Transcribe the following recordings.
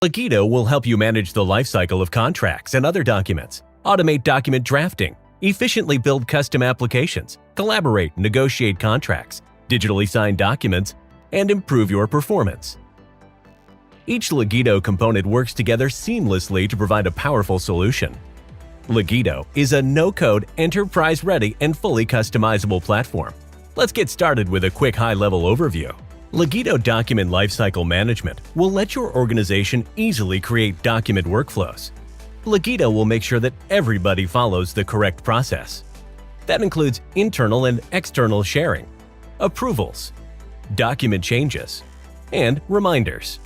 Legito will help you manage the lifecycle of contracts and other documents, automate document drafting, efficiently build custom applications, collaborate, negotiate contracts, digitally sign documents, and improve your performance. Each Legito component works together seamlessly to provide a powerful solution. Legito is a no-code, enterprise-ready, and fully customizable platform. Let's get started with a quick high-level overview. Legito Document Lifecycle Management will let your organization easily create document workflows. Legito will make sure that everybody follows the correct process. That includes internal and external sharing, approvals, document changes, and reminders.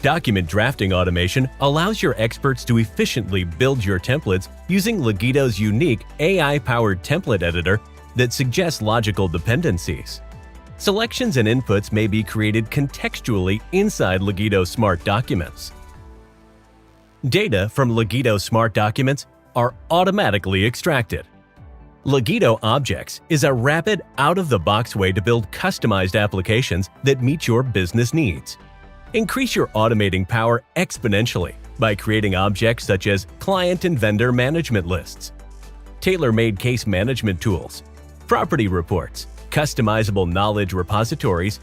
Document drafting automation allows your experts to efficiently build your templates using Legito's unique AI-powered template editor that suggests logical dependencies. Selections and inputs may be created contextually inside Legito Smart Documents. Data from Legito Smart Documents are automatically extracted. Legito Objects is a rapid, out-of-the-box way to build customized applications that meet your business needs. Increase your automating power exponentially by creating objects such as client and vendor management lists, tailor-made case management tools, property reports, customizable knowledge repositories,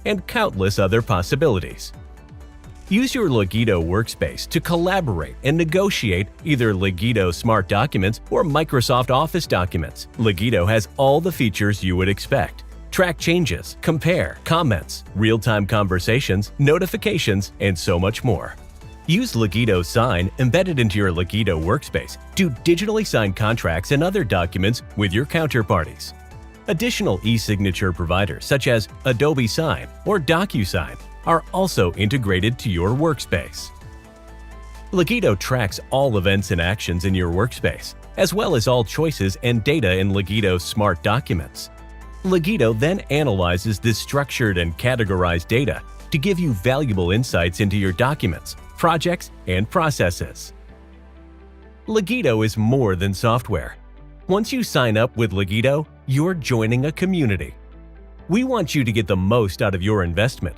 and countless other possibilities. Use your Legito workspace to collaborate and negotiate either Legito Smart Documents or Microsoft Office documents. Legito has all the features you would expect. Track changes, compare, comments, real-time conversations, notifications, and so much more. Use Legito Sign embedded into your Legito workspace to digitally sign contracts and other documents with your counterparties. Additional e-signature providers such as Adobe Sign or DocuSign are also integrated to your workspace. Legito tracks all events and actions in your workspace, as well as all choices and data in Legito Smart Documents. Legito then analyzes this structured and categorized data to give you valuable insights into your documents, projects, and processes. Legito is more than software. Once you sign up with Legito, you're joining a community. We want you to get the most out of your investment.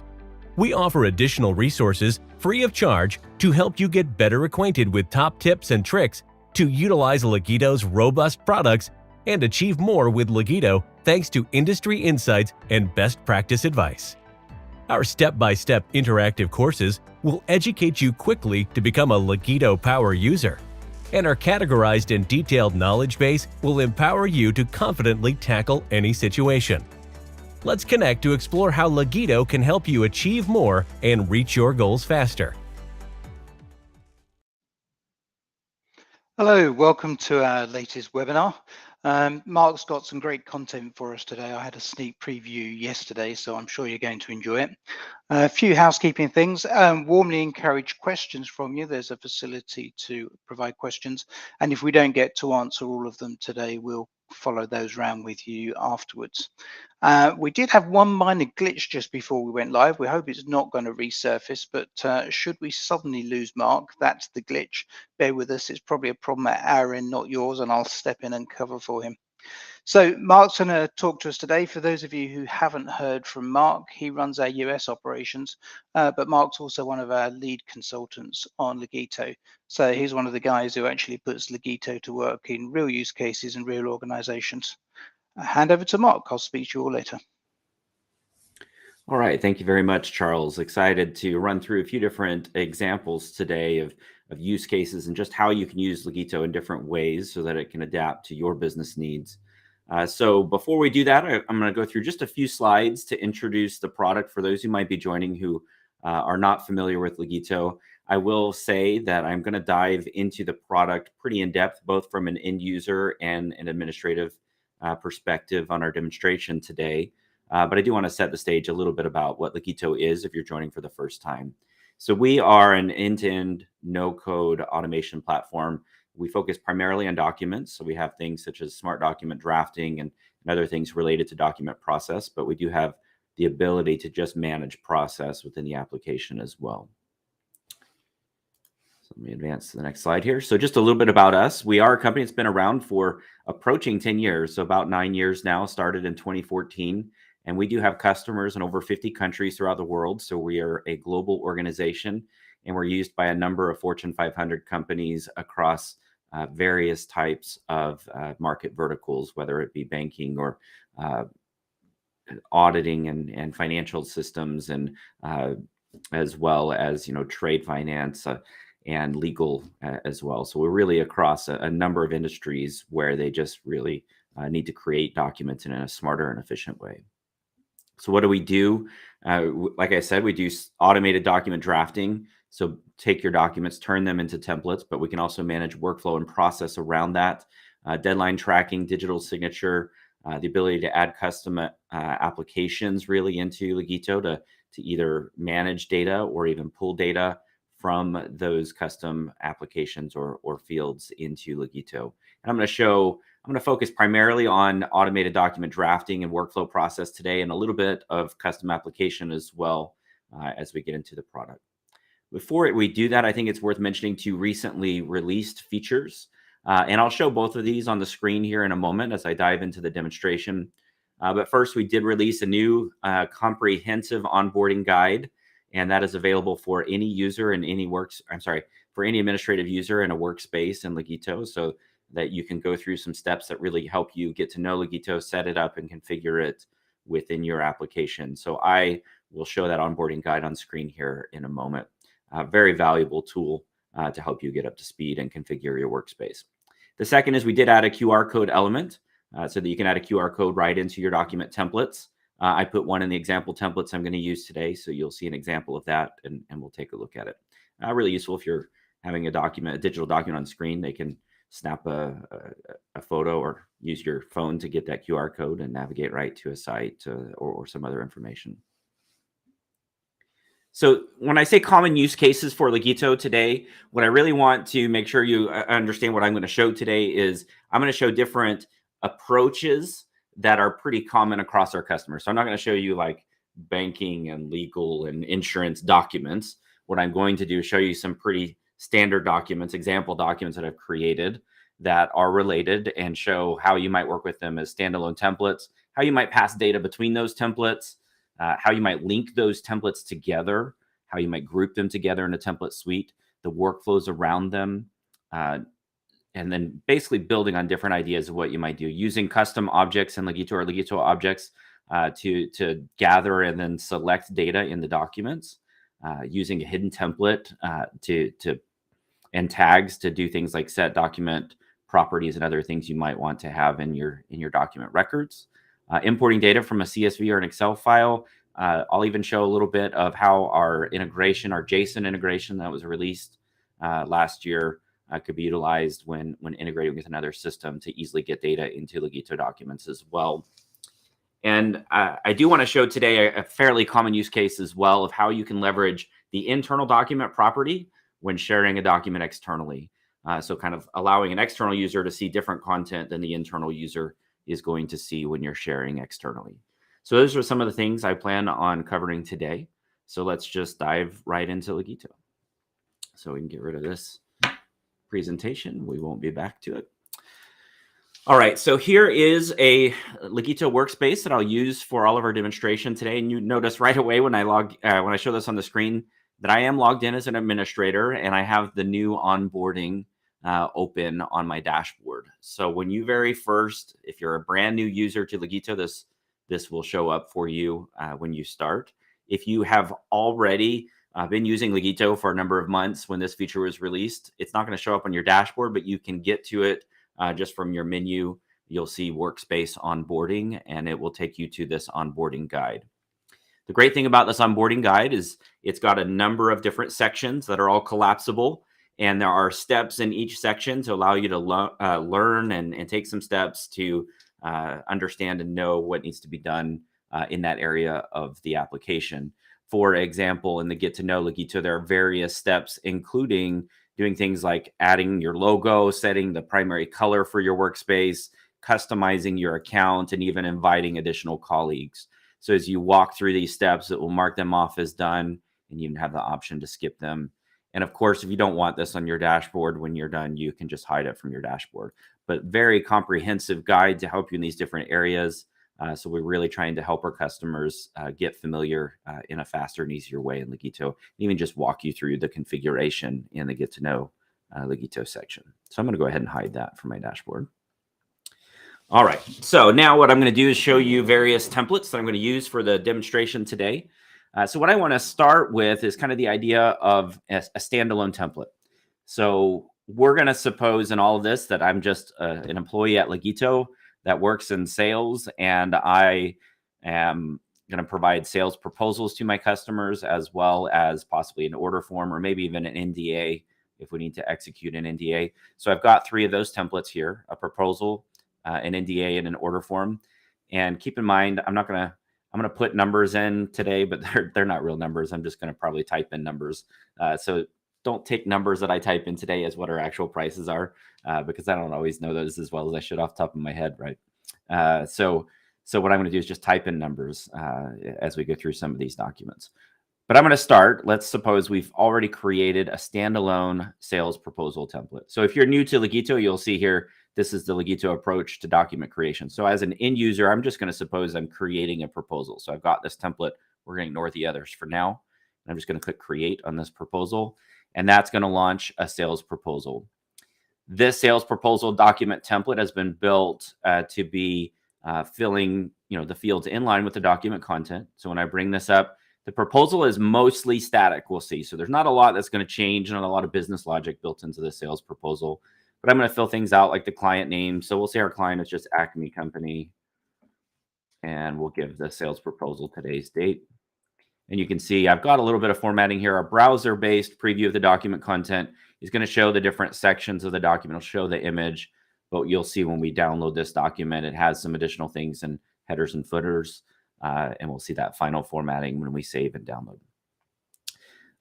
We offer additional resources free of charge to help you get better acquainted with top tips and tricks to utilize Legito's robust products and achieve more with Legito thanks to industry insights and best practice advice. Our step-by-step interactive courses will educate you quickly to become a Legito Power user, and our categorized and detailed knowledge base will empower you to confidently tackle any situation. Let's connect to explore how Legito can help you achieve more and reach your goals faster. Hello, welcome to our latest webinar. Mark's got some great content for us today. I had a sneak preview yesterday, so I'm sure you're going to enjoy it. A few housekeeping things. Warmly encourage questions from you. There's a facility to provide questions, and if we don't get to answer all of them today, we'll follow those around with you afterwards. We did have one minor glitch just before we went live. We hope it's not going to resurface, but should we suddenly lose Mark, that's the glitch. Bear with us, it's probably a problem at our end, not yours, and I'll step in and cover for him. So Mark's going to talk to us today. For those of you who haven't heard from Mark, he runs our US operations, but Mark's also one of our lead consultants on Legito. So he's one of the guys who actually puts Legito to work in real use cases and real organizations. Hand over to Mark. I'll speak to you all later. All right. Thank you very much, Charles. Excited to run through a few different examples today of use cases and just how you can use Legito in different ways so that it can adapt to your business needs. So before we do that, I'm going to go through just a few slides to introduce the product for those who might be joining who are not familiar with Legito. I will say that I'm going to dive into the product pretty in depth, both from an end user and an administrative perspective on our demonstration today. But I do want to set the stage a little bit about what Legito is if you're joining for the first time. So we are an end-to-end no-code automation platform. We focus primarily on documents. So we have things such as smart document drafting and other things related to document process, but we do have the ability to just manage process within the application as well. So let me advance to the next slide here. So just a little bit about us. We are a company that's been around for approaching 10 years, so about 9 years now, started in 2014. And we do have customers in over 50 countries throughout the world. So we are a global organization, and we're used by a number of Fortune 500 companies across various types of market verticals, whether it be banking or auditing and financial systems, and as well as trade finance and legal as well. So we're really across a number of industries where they just really need to create documents in a smarter and efficient way. So what do we do? Like I said, we do automated document drafting. So take your documents, turn them into templates, but we can also manage workflow and process around that. Deadline tracking, digital signature, the ability to add custom applications really into Legito to either manage data or even pull data from those custom applications or fields into Legito. And I'm going to focus primarily on automated document drafting and workflow process today, and a little bit of custom application as well as we get into the product. Before we do that, I think it's worth mentioning two recently released features. And I'll show both of these on the screen here in a moment as I dive into the demonstration. But first, we did release a new comprehensive onboarding guide, and that is available for any user in any for any administrative user in a workspace in Legito, so that you can go through some steps that really help you get to know Legito, set it up, and configure it within your application. So I will show that onboarding guide on screen here in a moment. A very valuable tool to help you get up to speed and configure your workspace. The second is we did add a QR code element so that you can add a QR code right into your document templates. I put one in the example templates I'm going to use today, so you'll see an example of that, and we'll take a look at it. Really useful if you're having a digital document on screen. They can snap a photo or use your phone to get that QR code and navigate right to a site or some other information. So when I say common use cases for Legito today, what I really want to make sure you understand what I'm going to show today is I'm going to show different approaches that are pretty common across our customers. So I'm not going to show you like banking and legal and insurance documents. What I'm going to do is show you some pretty standard documents, example documents that I've created that are related, and show how you might work with them as standalone templates, how you might pass data between those templates, how you might link those templates together, how you might group them together in a template suite, the workflows around them, and then basically building on different ideas of what you might do, using custom objects in Legito or Legito objects to gather and then select data in the documents, using a hidden template and tags to do things like set document properties and other things you might want to have in your document records. Importing data from a CSV or an Excel file. I'll even show a little bit of how our integration, our JSON integration that was released last year, could be utilized when integrating with another system to easily get data into Legito documents as well. And I do want to show today a fairly common use case as well of how you can leverage the internal document property when sharing a document externally. So kind of allowing an external user to see different content than the internal user is going to see when you're sharing externally. So those are some of the things I plan on covering today. So let's just dive right into Legito. So we can get rid of this presentation. We won't be back to it. All right, so here is a Legito workspace that I'll use for all of our demonstration today. And you notice right away when I show this on the screen that I am logged in as an administrator, and I have the new onboarding open on my dashboard. So when you if you're a brand new user to Legito, this will show up for you when you start. If you have already been using Legito for a number of months when this feature was released, it's not going to show up on your dashboard, but you can get to it just from your menu. You'll see workspace onboarding, and it will take you to this onboarding guide. The great thing about this onboarding guide is it's got a number of different sections that are all collapsible, and there are steps in each section to allow you to learn and take some steps to understand and know what needs to be done in that area of the application. For example, in the Get to Know Legito, there are various steps, including doing things like adding your logo, setting the primary color for your workspace, customizing your account, and even inviting additional colleagues. So as you walk through these steps, it will mark them off as done, and you have the option to skip them. And of course, if you don't want this on your dashboard when you're done, you can just hide it from your dashboard. But very comprehensive guide to help you in these different areas. So we're really trying to help our customers get familiar in a faster and easier way in Legito, and even just walk you through the configuration in the Get to Know Legito section. So I'm going to go ahead and hide that from my dashboard. All right, so now what I'm going to do is show you various templates that I'm going to use for the demonstration today. So what I want to start with is kind of the idea of a standalone template. So we're going to suppose in all of this that I'm just an employee at Legito that works in sales, and I am going to provide sales proposals to my customers, as well as possibly an order form or maybe even an NDA if we need to execute an NDA. So I've got 3 of those templates here: a proposal, an NDA, and an order form. And keep in mind, I'm going to put numbers in today, but they're not real numbers. I'm just going to probably type in numbers. So don't take numbers that I type in today as what our actual prices are, because I don't always know those as well as I should off the top of my head, right? So what I'm going to do is just type in numbers as we go through some of these documents. But I'm going to start. Let's suppose we've already created a standalone sales proposal template. So if you're new to Legito, you'll see here, this is the Legito approach to document creation. So as an end user, I'm just going to suppose I'm creating a proposal. So I've got this template. We're going to ignore the others for now. I'm just going to click create on this proposal, and that's going to launch a sales proposal. This sales proposal document template has been built to be filling the fields in line with the document content. So when I bring this up, the proposal is mostly static, we'll see. So there's not a lot that's going to change, not a lot of business logic built into the sales proposal. But I'm going to fill things out like the client name. So we'll say our client is just Acme Company, and we'll give the sales proposal today's date. And you can see I've got a little bit of formatting here. A browser-based preview of the document content is going to show the different sections of the document. It'll show the image, but you'll see when we download this document, it has some additional things in headers and footers, and we'll see that final formatting when we save and download.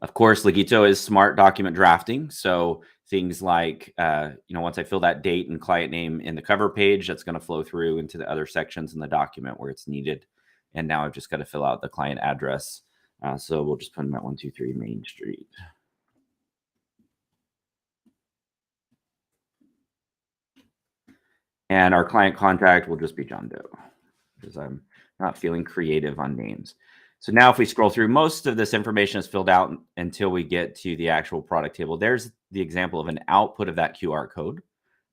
Of course, Legito is smart document drafting. So things like, once I fill that date and client name in the cover page, that's going to flow through into the other sections in the document where it's needed. And now I've just got to fill out the client address. So we'll just put them at 123 Main Street. And our client contact will just be John Doe, because I'm not feeling creative on names. So now if we scroll through, most of this information is filled out until we get to the actual product table. There's the example of an output of that QR code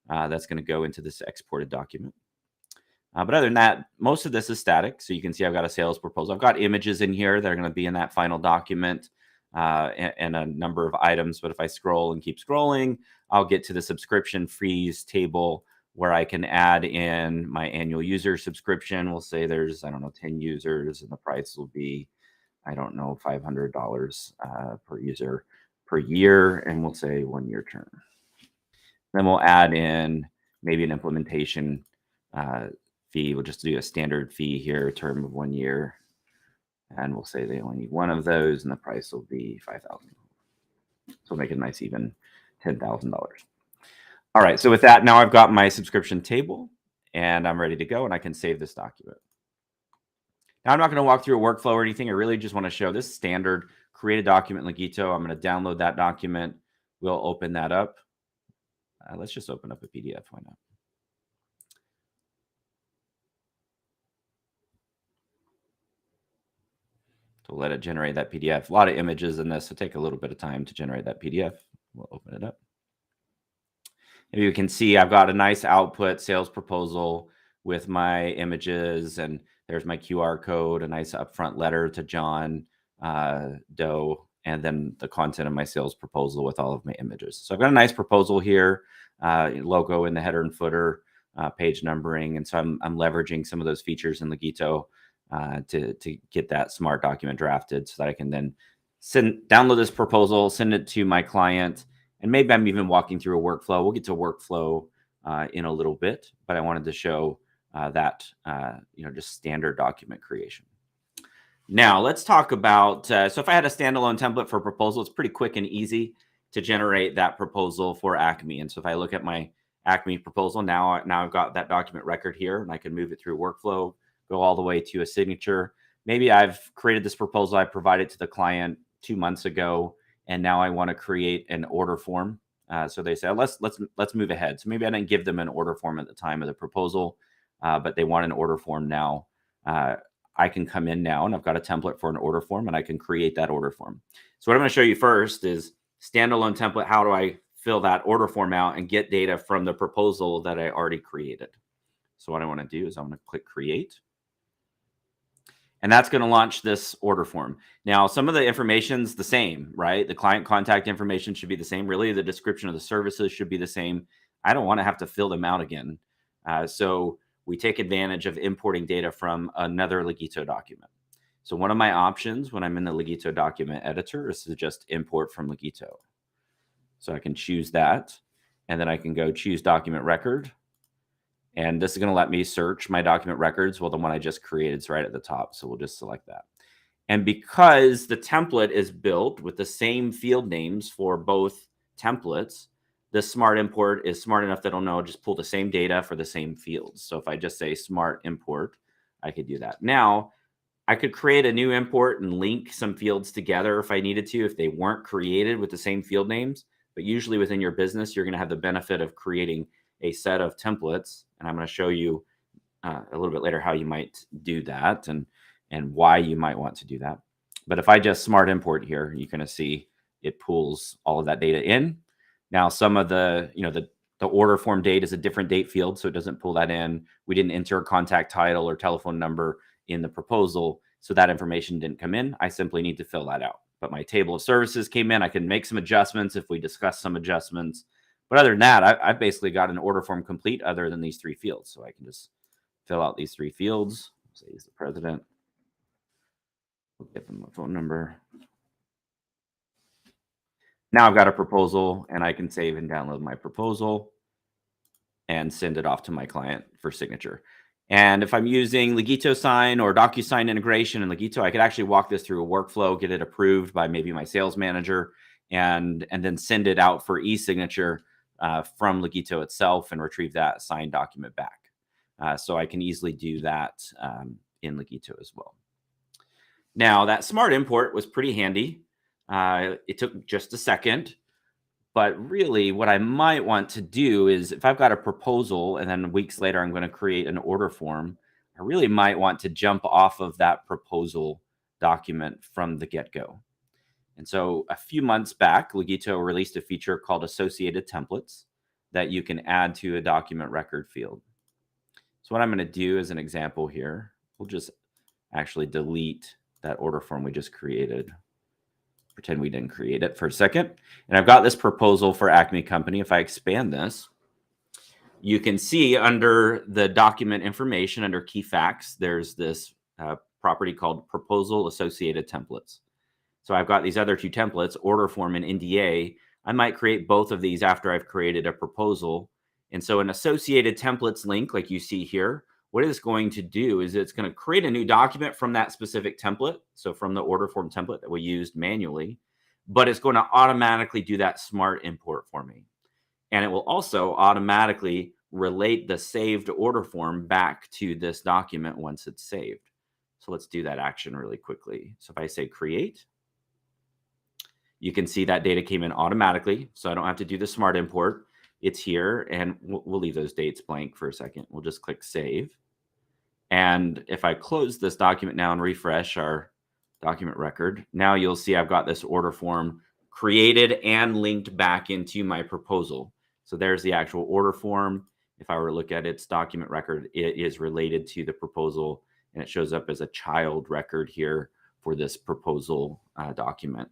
that's going to go into this exported document. But other than that, most of this is static. So you can see I've got a sales proposal. I've got images in here that are going to be in that final document and a number of items. But if I scroll and keep scrolling, I'll get to the subscription fees table where I can add in my annual user subscription. We'll say there's, 10 users, and the price will be, $500 per user per year. And we'll say 1-year term. Then we'll add in maybe an implementation fee. We'll just do a standard fee here, term of 1 year. And we'll say they only need 1 of those, and the price will be $5,000. So we'll make it nice, even $10,000. All right, so with that, now I've got my subscription table, and I'm ready to go, and I can save this document. Now, I'm not going to walk through a workflow or anything. I really just want to show this standard, create a document in Legito. I'm going to download that document. We'll open that up. Let's just open up a PDF. Why not? So let it generate that PDF. A lot of images in this, so take a little bit of time to generate that PDF. We'll open it up. And you can see I've got a nice output sales proposal with my images, and there's my QR code, a nice upfront letter to John Doe, and then the content of my sales proposal with all of my images. So I've got a nice proposal here, logo in the header and footer, page numbering, and so I'm leveraging some of those features in Legito to get that smart document drafted so that I can then download this proposal, send it to my client, and maybe I'm even walking through a workflow. We'll get to workflow in a little bit, but I wanted to show that, just standard document creation. Now let's talk about, so if I had a standalone template for a proposal, it's pretty quick and easy to generate that proposal for Acme. And so if I look at my Acme proposal, now I've got that document record here, and I can move it through workflow, go all the way to a signature. Maybe I've created this proposal, I provided to the client 2 months ago, and now I want to create an order form. So they say, let's move ahead. So maybe I didn't give them an order form at the time of the proposal, but they want an order form now. I can come in now and I've got a template for an order form and I can create that order form. So what I'm going to show you first is standalone template. How do I fill that order form out and get data from the proposal that I already created? So what I want to do is I'm going to click create. And that's going to launch this order form. Now, some of the information's the same, right? The client contact information should be the same. Really, the description of the services should be the same. I don't want to have to fill them out again. So we take advantage of importing data from another Legito document. So one of my options when I'm in the Legito document editor is to just import from Legito. So I can choose that, and then I can go choose document record. And this is going to let me search my document records. Well, the one I just created is right at the top. So we'll just select that. And because the template is built with the same field names for both templates, the smart import is smart enough that it'll know just pull the same data for the same fields. So if I just say smart import, I could do that. Now, I could create a new import and link some fields together if I needed to, if they weren't created with the same field names. But usually within your business, you're going to have the benefit of creating a set of templates. And I'm going to show you a little bit later how you might do that and why you might want to do that. But if I just smart import here, you're going to see it pulls all of that data in. Now, some of the, the order form date is a different date field, so it doesn't pull that in. We didn't enter a contact title or telephone number in the proposal, so that information didn't come in. I simply need to fill that out. But my table of services came in. I can make some adjustments if we discuss some adjustments. But other than that, I've basically got an order form complete other than these 3 fields. So I can just fill out these 3 fields. Say he's the president. We'll give them a phone number. Now I've got a proposal, and I can save and download my proposal and send it off to my client for signature. And if I'm using Legito Sign or DocuSign integration in Legito, I could actually walk this through a workflow, get it approved by maybe my sales manager, and then send it out for e-signature from Legito itself and retrieve that signed document back. So I can easily do that in Legito as well. Now, that smart import was pretty handy. It took just a second. But really, what I might want to do is if I've got a proposal and then weeks later I'm going to create an order form, I really might want to jump off of that proposal document from the get-go. And so a few months back, Legito released a feature called associated templates that you can add to a document record field. So what I'm going to do as an example here, we'll just actually delete that order form we just created. Pretend we didn't create it for a second. And I've got this proposal for Acme Company. If I expand this, you can see under the document information, under key facts, there's this property called proposal associated templates. So I've got these other 2 templates, order form and NDA. I might create both of these after I've created a proposal. And so an associated templates link, like you see here, what it's going to do is it's going to create a new document from that specific template. So from the order form template that we used manually, but it's going to automatically do that smart import for me. And it will also automatically relate the saved order form back to this document once it's saved. So let's do that action really quickly. So if I say create, you can see that data came in automatically. So I don't have to do the smart import. It's here, and we'll leave those dates blank for a second. We'll just click save. And if I close this document now and refresh our document record, now you'll see I've got this order form created and linked back into my proposal. So there's the actual order form. If I were to look at its document record, it is related to the proposal, and it shows up as a child record here for this proposal document.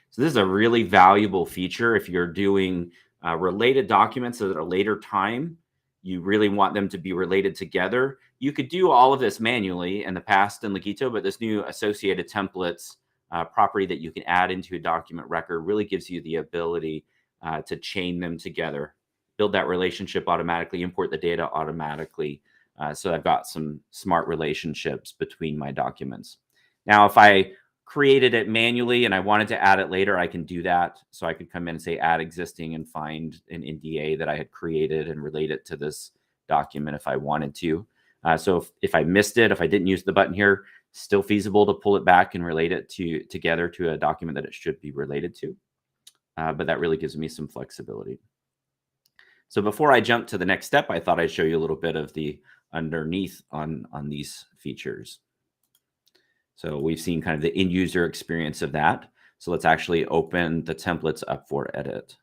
So this is a really valuable feature if you're doing related documents at a later time. You really want them to be related together. You could do all of this manually in the past in Legito, but this new associated templates property that you can add into a document record really gives you the ability to chain them together, build that relationship automatically, import the data automatically. So I've got some smart relationships between my documents. Now, if I created it manually and I wanted to add it later, I can do that. So I could come in and say add existing and find an NDA that I had created and relate it to this document if I wanted to. So if I missed it, if I didn't use the button here, still feasible to pull it back and relate it together to a document that it should be related to. But that really gives me some flexibility. So before I jump to the next step, I thought I'd show you a little bit of the underneath on these features. So we've seen kind of the end user experience of that. So let's actually open the templates up for edit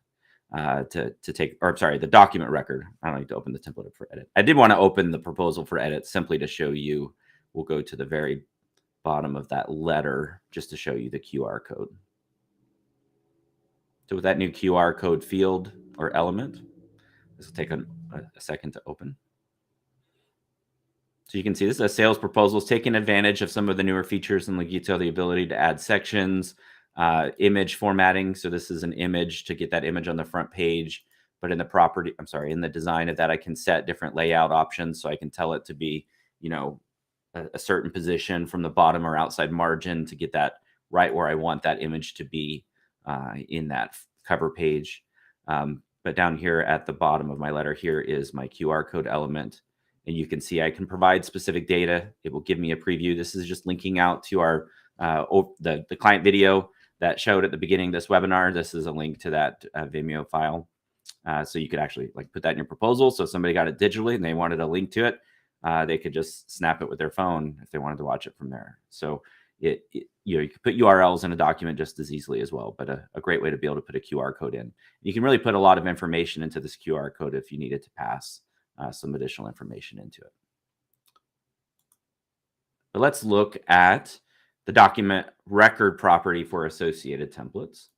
the document record. I don't need to open the template up for edit. I did want to open the proposal for edit simply to show you. We'll go to the very bottom of that letter just to show you the QR code. So with that new QR code field or element, this will take a second to open. So you can see this is a sales proposal. It's taking advantage of some of the newer features in Legito, the ability to add sections, image formatting. So this is an image to get that image on the front page. But in the in the design of that, I can set different layout options. So I can tell it to be, a certain position from the bottom or outside margin to get that right where I want that image to be in that cover page. But down here at the bottom of my letter here is my QR code element. And you can see I can provide specific data. It will give me a preview. This is just linking out to our the client video that showed at the beginning of this webinar. This is a link to that Vimeo file. So you could actually put that in your proposal. So if somebody got it digitally and they wanted a link to it, they could just snap it with their phone if they wanted to watch it from there. So you could put URLs in a document just as easily as well, but a great way to be able to put a QR code in. You can really put a lot of information into this QR code if you needed to pass some additional information into it. But let's look at the document record property for associated templates.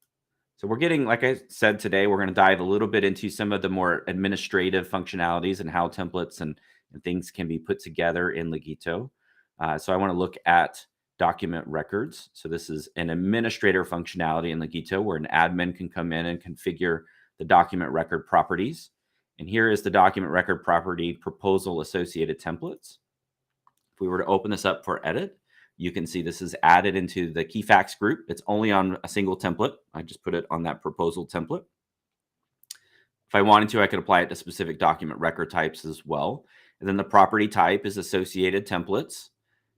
So we're getting, like I said today, we're going to dive a little bit into some of the more administrative functionalities and how templates and things can be put together in Legito. So I want to look at document records. So this is an administrator functionality in Legito where an admin can come in and configure the document record properties. And here is the document record property proposal associated templates. If we were to open this up for edit, you can see this is added into the key facts group. It's only on a single template. I just put it on that proposal template. If I wanted to, I could apply it to specific document record types as well. And then the property type is associated templates.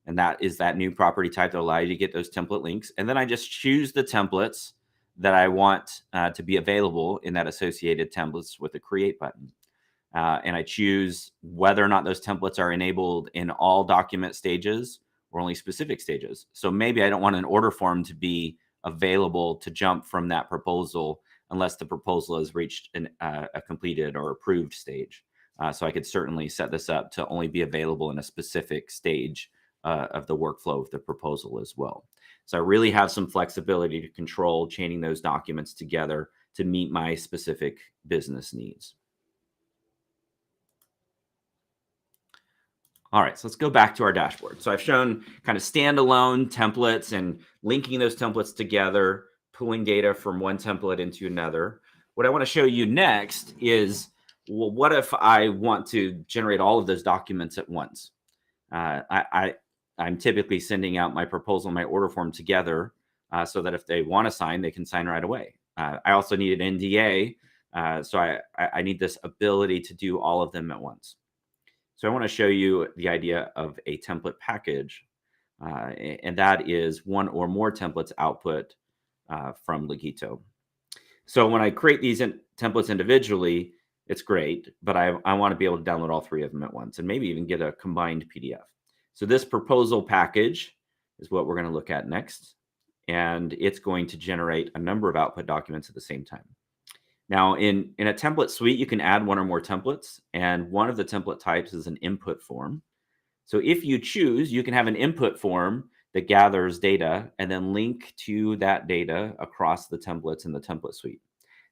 And that is that new property type that will allow you to get those template links. And then I just choose the templates that I want to be available in that associated templates with the create button. And I choose whether or not those templates are enabled in all document stages or only specific stages. So maybe I don't want an order form to be available to jump from that proposal unless the proposal has reached a completed or approved stage. So I could certainly set this up to only be available in a specific stage of the workflow of the proposal as well. So I really have some flexibility to control chaining those documents together to meet my specific business needs. All right, so let's go back to our dashboard. So I've shown kind of standalone templates and linking those templates together, pulling data from one template into another. What I want to show you next is, well, what if I want to generate all of those documents at once? I'm typically sending out my proposal and my order form together so that if they want to sign, they can sign right away. I also need an NDA, so I need this ability to do all of them at once. So I want to show you the idea of a template package, and that is one or more templates output from Legito. So when I create these templates individually, it's great, but I want to be able to download all three of them at once and maybe even get a combined PDF. So this proposal package is what we're going to look at next, and it's going to generate a number of output documents at the same time. Now, in a template suite, you can add one or more templates, and one of the template types is an input form. So if you choose, you can have an input form that gathers data and then link to that data across the templates in the template suite.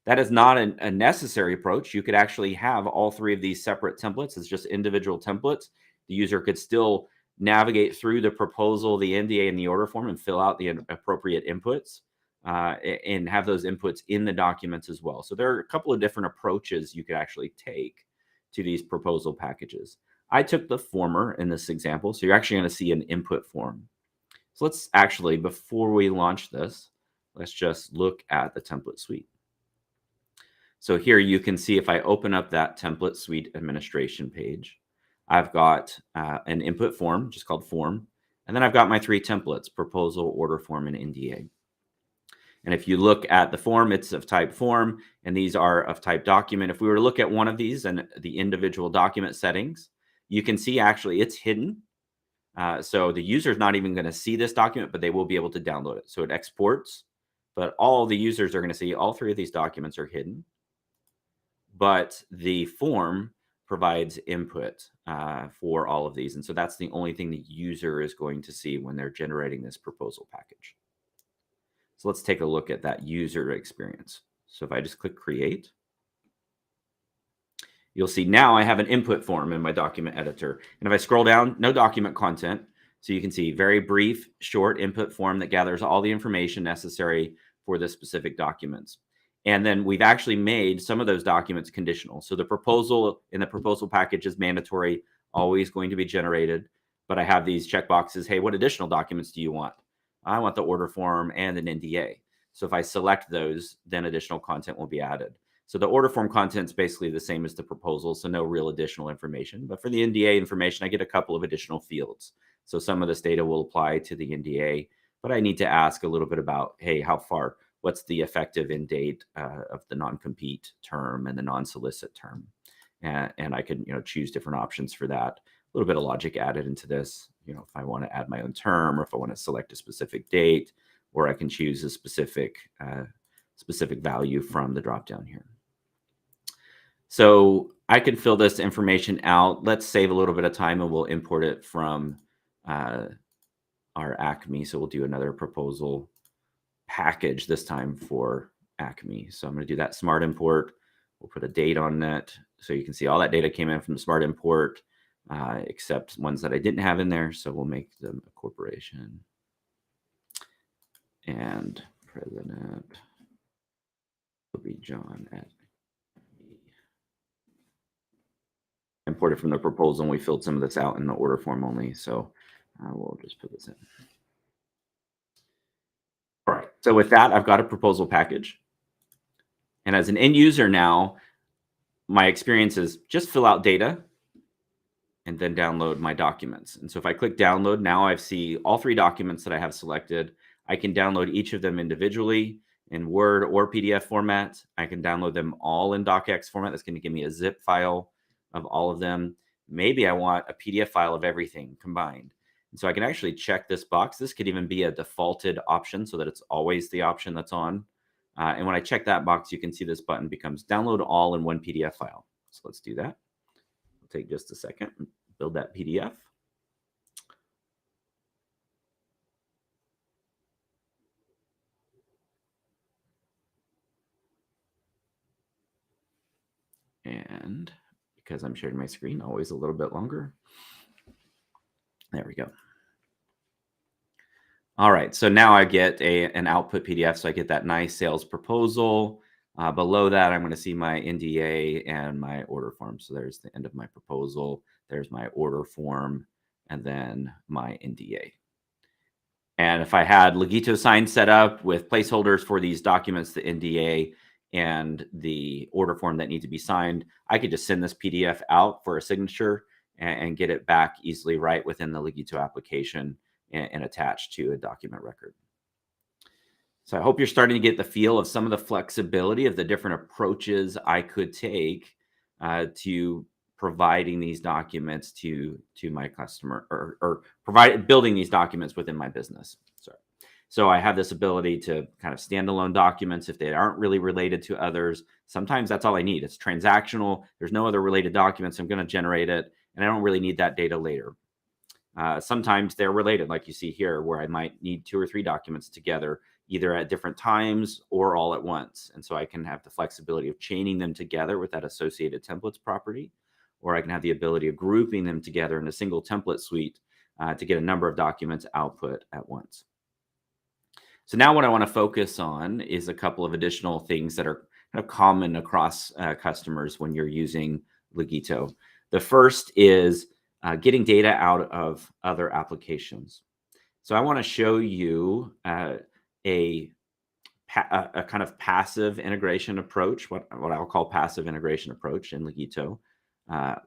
That is not a necessary approach. You could actually have all three of these separate templates as just individual templates. The user could still navigate through the proposal, the NDA, and the order form and fill out the appropriate inputs. And have those inputs in the documents as well. So there are a couple of different approaches you could actually take to these proposal packages. I took the former in this example, so you're actually going to see an input form. So let's actually, before we launch this, let's just look at the template suite. So here you can see if I open up that template suite administration page, I've got an input form, just called form, and then I've got my three templates, proposal, order form, and NDA. And if you look at the form, it's of type form, and these are of type document. If we were to look at one of these and the individual document settings, you can see actually it's hidden. So the user is not even going to see this document, but they will be able to download it. So it exports, but all the users are going to see all three of these documents are hidden. But the form provides input for all of these. And so that's the only thing the user is going to see when they're generating this proposal package. So let's take a look at that user experience. So if I just click create, you'll see now I have an input form in my document editor. And if I scroll down, no document content. So you can see very brief, short input form that gathers all the information necessary for the specific documents. And then we've actually made some of those documents conditional. So the proposal in the proposal package is mandatory, always going to be generated. But I have these checkboxes. Hey, what additional documents do you want? I want the order form and an NDA. So if I select those, then additional content will be added. So the order form content is basically the same as the proposal, so no real additional information. But for the NDA information, I get a couple of additional fields. So some of this data will apply to the NDA, but I need to ask a little bit about, hey, how far, what's the effective end date of the non-compete term and the non-solicit term? And I can, choose different options for that. A little bit of logic added into this, if I want to add my own term or if I want to select a specific date, or I can choose a specific value from the dropdown here. So I can fill this information out. Let's save a little bit of time and we'll import it from our Acme. So we'll do another proposal package this time for Acme. So I'm going to do that smart import. We'll put a date on that. So you can see all that data came in from the smart import, except ones that I didn't have in there. So we'll make them a corporation. And president will be John at imported from the proposal, and we filled some of this out in the order form only. So we'll just put this in. All right. So with that, I've got a proposal package. And as an end user now, my experience is just fill out data and then download my documents. And so if I click download, now I see all three documents that I have selected. I can download each of them individually in Word or PDF format. I can download them all in docx format. That's going to give me a zip file of all of them. Maybe I want a PDF file of everything combined. And so I can actually check this box. This could even be a defaulted option so that it's always the option that's on. And when I check that box, you can see this button becomes download all in one PDF file. So let's do that. It'll take just a second and build that PDF. And because I'm sharing my screen, always a little bit longer. There we go. All right, so now I get an output PDF. So I get that nice sales proposal. Below that, I'm going to see my NDA and my order form. So there's the end of my proposal. There's my order form, and then my NDA. And if I had Legito sign set up with placeholders for these documents, the NDA and the order form that need to be signed, I could just send this PDF out for a signature and get it back easily right within the Legito application and attached to a document record. So I hope you're starting to get the feel of some of the flexibility of the different approaches I could take to providing these documents to my customer or building these documents within my business. So I have this ability to kind of standalone documents if they aren't really related to others. Sometimes that's all I need. It's transactional. There's no other related documents. I'm going to generate it, and I don't really need that data later. Sometimes they're related, like you see here, where I might need 2 or 3 documents together, either at different times or all at once. And so I can have the flexibility of chaining them together with that associated templates property, or I can have the ability of grouping them together in a single template suite to get a number of documents output at once. So now what I want to focus on is a couple of additional things that are kind of common across customers when you're using Legito. The first is getting data out of other applications. So I want to show you a kind of passive integration approach, what I'll call passive integration approach in Legito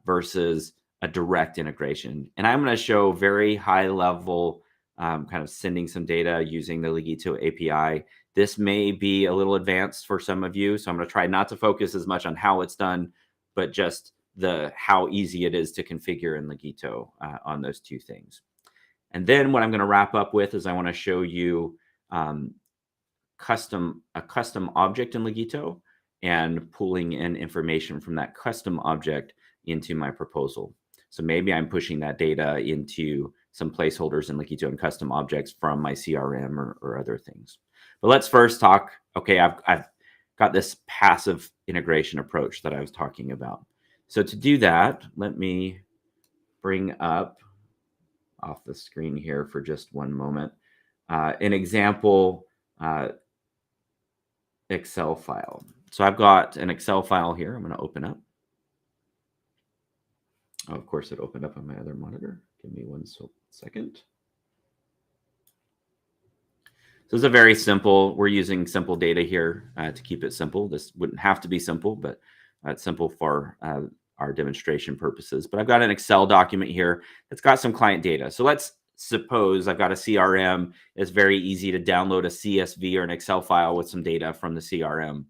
versus a direct integration. And I'm going to show very high level kind of sending some data using the Legito API. This may be a little advanced for some of you, so I'm going to try not to focus as much on how it's done, but just how easy it is to configure in Legito on those two things. And then what I'm going to wrap up with is I want to show you a custom object in Legito and pulling in information from that custom object into my proposal. So maybe I'm pushing that data into some placeholders in Legito and custom objects from my CRM or other things. But let's first talk, okay, I've got this passive integration approach that I was talking about. So to do that, let me bring up off the screen here for just one moment an example Excel file. So I've got an Excel file here I'm going to open up. Oh, of course, it opened up on my other monitor. Give me one second. So it's a very simple, we're using simple data here to keep it simple. This wouldn't have to be simple, but it's simple for our demonstration purposes. But I've got an Excel document here that's got some client data. So let's suppose I've got a CRM. It's very easy to download a CSV or an Excel file with some data from the CRM.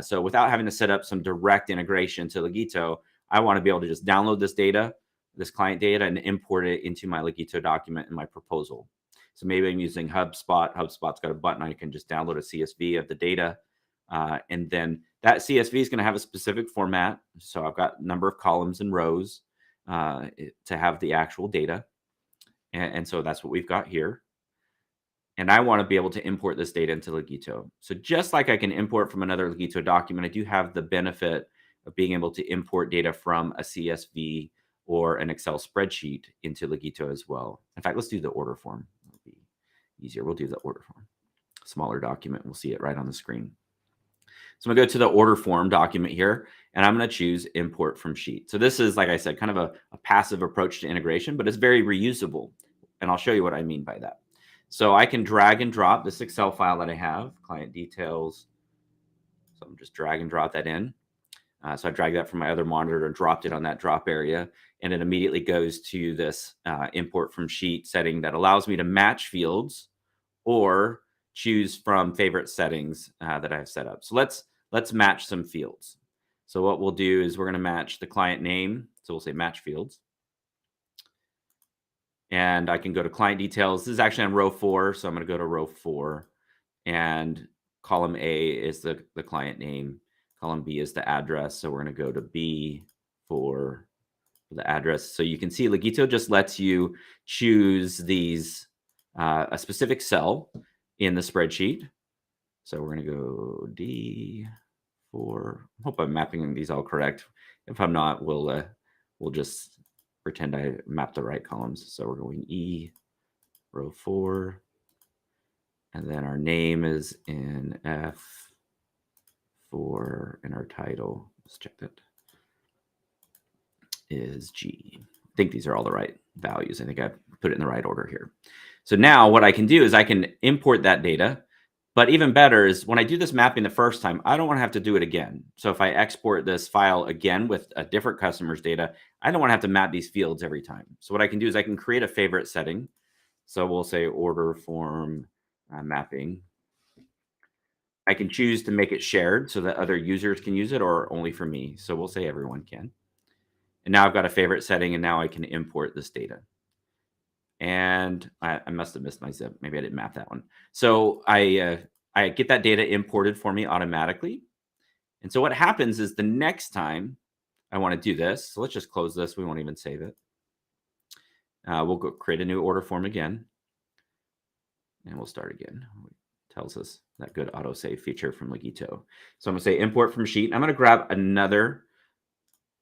So without having to set up some direct integration to Legito, I want to be able to just download this data, this client data, and import it into my Legito document in my proposal. So maybe I'm using HubSpot. HubSpot's got a button I can just download a CSV of the data. And then that CSV is going to have a specific format. So I've got a number of columns and rows to have the actual data. And so that's what we've got here. And I want to be able to import this data into Legito. So just like I can import from another Legito document, I do have the benefit of being able to import data from a CSV or an Excel spreadsheet into Legito as well. In fact, let's do the order form. It'll be easier. We'll do the order form. Smaller document. We'll see it right on the screen. So I'm going to go to the order form document here, and I'm going to choose import from sheet. So this is, like I said, kind of a passive approach to integration, but it's very reusable. And I'll show you what I mean by that. So I can drag and drop this Excel file that I have, client details. So I'm just drag and drop that in. So I dragged that from my other monitor and dropped it on that drop area. And it immediately goes to this import from sheet setting that allows me to match fields or choose from favorite settings that I've set up. So let's match some fields. So what we'll do is we're going to match the client name. So we'll say match fields. And I can go to client details. This is actually on row 4. So I'm going to go to row 4. And column A is the client name. Column B is the address. So we're going to go to B for the address. So you can see Legito just lets you choose these, a specific cell in the spreadsheet. So we're going to go D for, I hope I'm mapping these all correct. If I'm not, we'll just pretend I mapped the right columns. So we're going E, row 4. And then our name is in F4, and our title, let's check that, is G. I think these are all the right values. I think I've put it in the right order here. So now what I can do is I can import that data. But even better is when I do this mapping the first time, I don't want to have to do it again. So if I export this file again with a different customer's data, I don't want to have to map these fields every time. So what I can do is I can create a favorite setting. So we'll say order form mapping. I can choose to make it shared so that other users can use it or only for me. So we'll say everyone can. And now I've got a favorite setting, and now I can import this data. And I must have missed my zip. Maybe I didn't map that one. So I get that data imported for me automatically. And so what happens is the next time I want to do this, so let's just close this. We won't even save it. We'll go create a new order form again. And we'll start again. It tells us that good autosave feature from Legito. So I'm going to say import from sheet. I'm going to grab another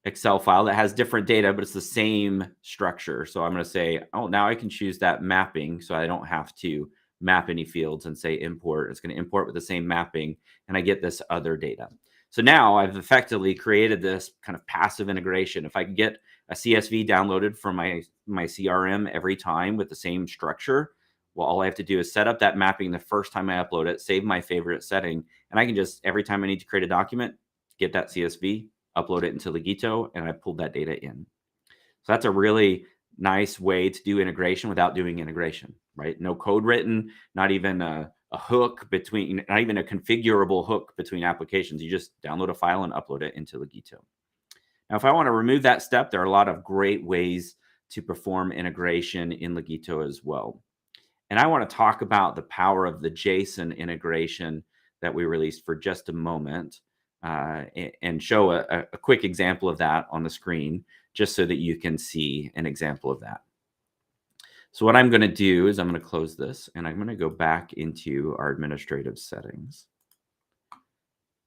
Excel file that has different data, but it's the same structure. So I'm going to say, oh, now I can choose that mapping. So I don't have to map any fields and say import. It's going to import with the same mapping, and I get this other data. So now I've effectively created this kind of passive integration. If I can get a CSV downloaded from my CRM every time with the same structure, well, all I have to do is set up that mapping the first time I upload it, save my favorite setting, and I can just, every time I need to create a document, get that CSV, upload it into Legito, and I pulled that data in. So that's a really nice way to do integration without doing integration, right? No code written, not even a hook between, not even a configurable hook between applications. You just download a file and upload it into Legito. Now, if I want to remove that step, there are a lot of great ways to perform integration in Legito as well. And I want to talk about the power of the JSON integration that we released for just a moment, and show a quick example of that on the screen, just so that you can see an example of that. So what I'm going to do is I'm going to close this, and I'm going to go back into our administrative settings.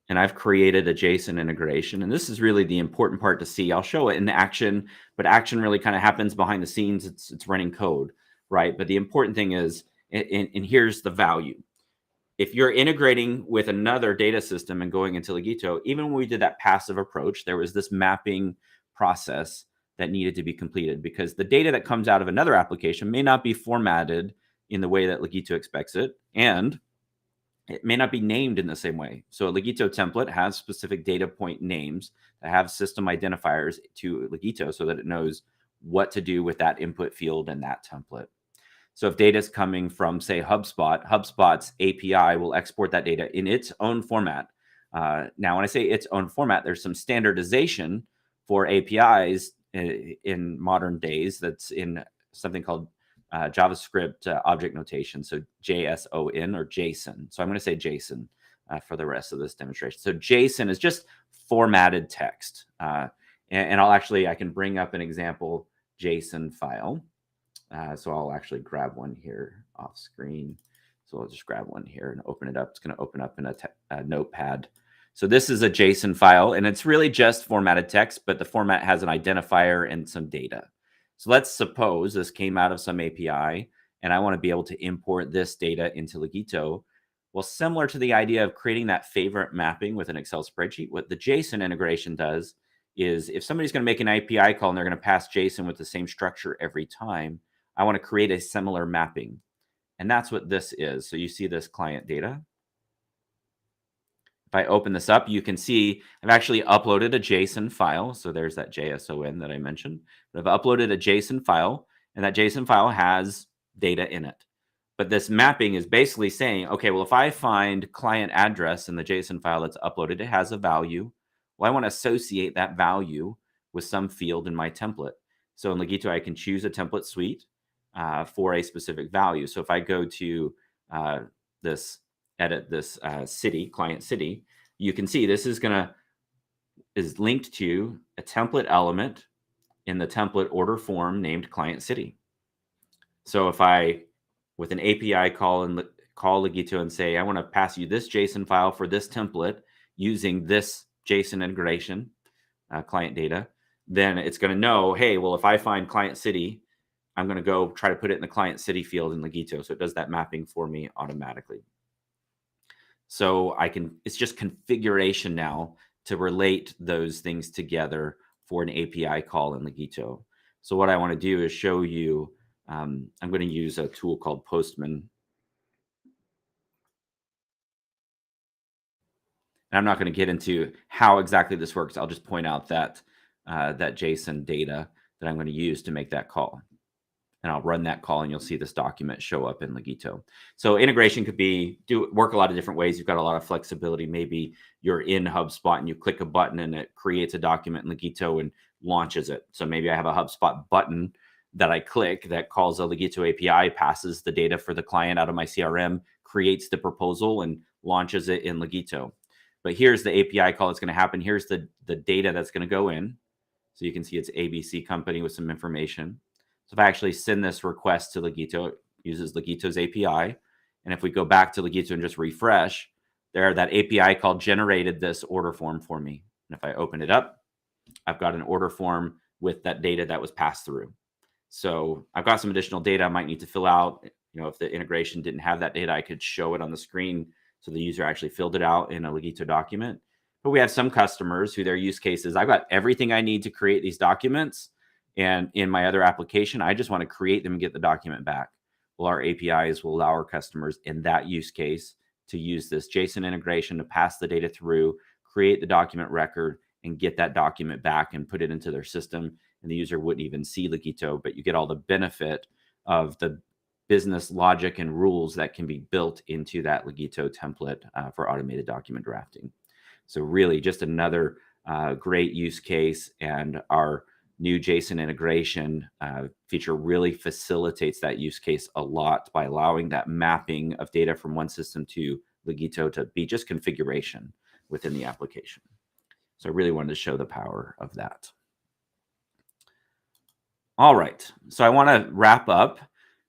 And I've created a JSON integration. And this is really the important part to see. I'll show it in action, but action really kind of happens behind the scenes. It's running code, right? But the important thing is, and here's the value. If you're integrating with another data system and going into Legito, even when we did that passive approach, there was this mapping process that needed to be completed, because the data that comes out of another application may not be formatted in the way that Legito expects it, and it may not be named in the same way. So a Legito template has specific data point names that have system identifiers to Legito so that it knows what to do with that input field and that template. So if data is coming from, say, HubSpot, HubSpot's API will export that data in its own format. Now, when I say its own format, there's some standardization for APIs in modern days that's in something called JavaScript object notation, so JSON or JSON. So I'm going to say JSON for the rest of this demonstration. So JSON is just formatted text. And I can bring up an example JSON file. So I'll actually grab one here off screen. So I'll just grab one here and open it up. It's going to open up in a notepad. So this is a JSON file, and it's really just formatted text, but the format has an identifier and some data. So let's suppose this came out of some API, and I want to be able to import this data into Legito. Well, similar to the idea of creating that favorite mapping with an Excel spreadsheet, what the JSON integration does is, if somebody's going to make an API call and they're going to pass JSON with the same structure every time, I want to create a similar mapping. And that's what this is. So you see this client data. If I open this up, you can see I've actually uploaded a JSON file. So there's that JSON that I mentioned. But I've uploaded a JSON file, and that JSON file has data in it. But this mapping is basically saying, okay, well, if I find client address in the JSON file that's uploaded, it has a value. Well, I want to associate that value with some field in my template. So in Legito, I can choose a template suite for a specific value. So if I go to edit this city, client city, you can see this is linked to a template element in the template order form named client city. So if I, with an API call Legito and say, I want to pass you this JSON file for this template using this JSON integration, client data, then it's going to know, hey, well, if I find client city, I'm going to go try to put it in the client city field in Legito. So it does that mapping for me automatically. So it's just configuration now to relate those things together for an API call in Legito. So what I want to do is show you, I'm going to use a tool called Postman. And I'm not going to get into how exactly this works. I'll just point out that that JSON data that I'm going to use to make that call. And I'll run that call, and you'll see this document show up in Legito. So integration could work a lot of different ways. You've got a lot of flexibility. Maybe you're in HubSpot and you click a button and it creates a document in Legito and launches it. So maybe I have a HubSpot button that I click that calls a Legito API, passes the data for the client out of my CRM, creates the proposal, and launches it in Legito. But here's the API call that's going to happen. Here's the data that's going to go in. So you can see it's ABC company with some information. So if I actually send this request to Legito, it uses Legito's API. And if we go back to Legito and just refresh, that API call generated this order form for me. And if I open it up, I've got an order form with that data that was passed through. So I've got some additional data I might need to fill out. If the integration didn't have that data, I could show it on the screen so the user actually filled it out in a Legito document. But we have some customers who their use case is, I've got everything I need to create these documents. And in my other application, I just want to create them and get the document back. Well, our APIs will allow our customers in that use case to use this JSON integration to pass the data through, create the document record, and get that document back and put it into their system. And the user wouldn't even see Legito, but you get all the benefit of the business logic and rules that can be built into that Legito template for automated document drafting. So really just another great use case, and our new JSON integration feature really facilitates that use case a lot by allowing that mapping of data from one system to Legito to be just configuration within the application. So I really wanted to show the power of that. All right, so I want to wrap up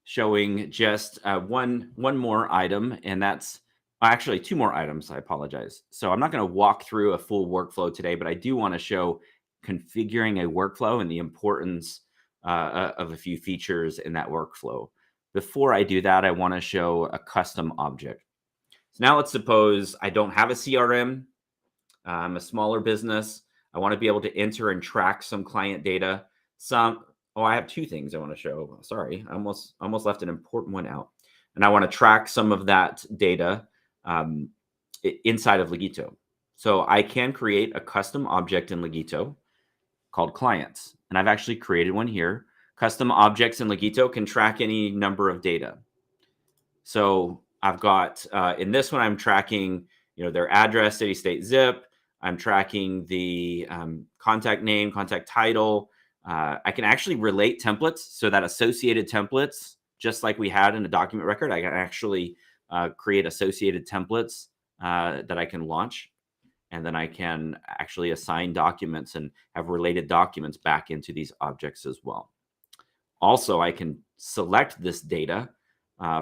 showing just one more item, and that's actually two more items. I apologize. So I'm not going to walk through a full workflow today, but I do want to show configuring a workflow and the importance of a few features in that workflow. Before I do that, I want to show a custom object. So now let's suppose I don't have a CRM. I'm a smaller business. I want to be able to enter and track some client data. Oh, I have two things I want to show. Sorry, I almost left an important one out. And I want to track some of that data inside of Legito. So I can create a custom object in Legito called clients. And I've actually created one here. Custom objects in Legito can track any number of data. So I've got, in this one, I'm tracking, their address, city, state, zip. I'm tracking the contact name, contact title. I can actually relate templates, so that associated templates, just like we had in a document record, I can actually create associated templates that I can launch. And then I can actually assign documents and have related documents back into these objects as well. Also, I can select this data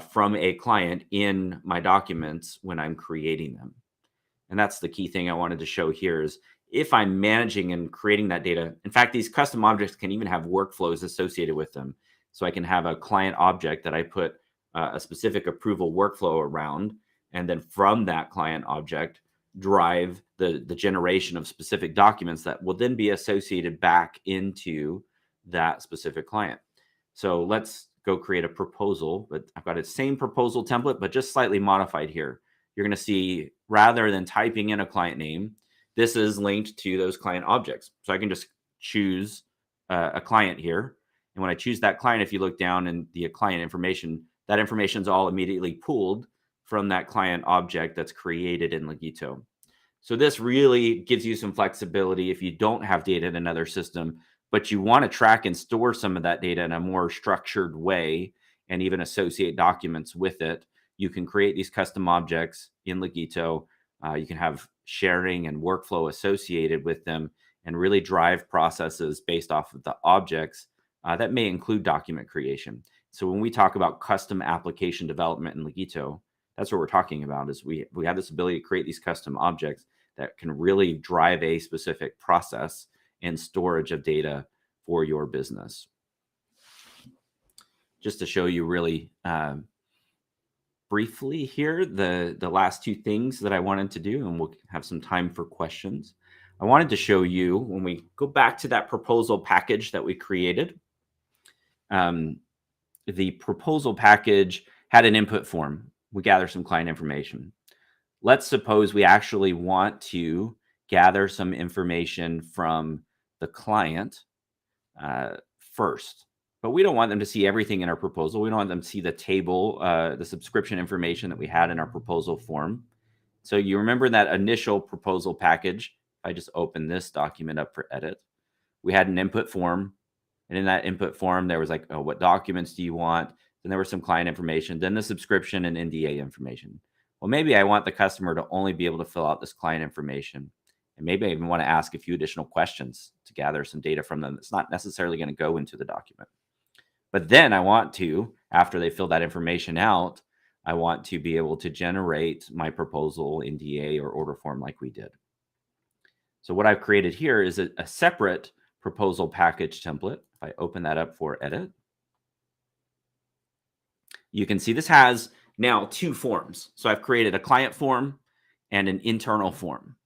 from a client in my documents when I'm creating them. And that's the key thing I wanted to show here is if I'm managing and creating that data, in fact, these custom objects can even have workflows associated with them. So I can have a client object that I put a specific approval workflow around, and then from that client object, drive the generation of specific documents that will then be associated back into that specific client. So let's go create a proposal, but I've got the same proposal template, but just slightly modified here. You're going to see, rather than typing in a client name, this is linked to those client objects. So I can just choose a client here. And when I choose that client, if you look down in the client information, that information is all immediately pulled from that client object that's created in Legito. So this really gives you some flexibility if you don't have data in another system, but you want to track and store some of that data in a more structured way and even associate documents with it. You can create these custom objects in Legito. You can have sharing and workflow associated with them and really drive processes based off of the objects that may include document creation. So when we talk about custom application development in Legito, that's what we're talking about is we have this ability to create these custom objects that can really drive a specific process and storage of data for your business. Just to show you really briefly here, the last two things that I wanted to do, and we'll have some time for questions. I wanted to show you, when we go back to that proposal package that we created, the proposal package had an input form. We gather some client information. Let's suppose we actually want to gather some information from the client first. But we don't want them to see everything in our proposal. We don't want them to see the table, the subscription information that we had in our proposal form. So you remember that initial proposal package. If I just open this document up for edit, we had an input form. And in that input form, there was like, oh, what documents do you want? Then there was some client information, then the subscription and NDA information. Well, maybe I want the customer to only be able to fill out this client information. And maybe I even want to ask a few additional questions to gather some data from them that's not necessarily going to go into the document. But then I want to, after they fill that information out, I want to be able to generate my proposal, NDA, or order form like we did. So what I've created here is a separate proposal package template. If I open that up for edit, you can see this has now two forms. So I've created a client form and an internal form.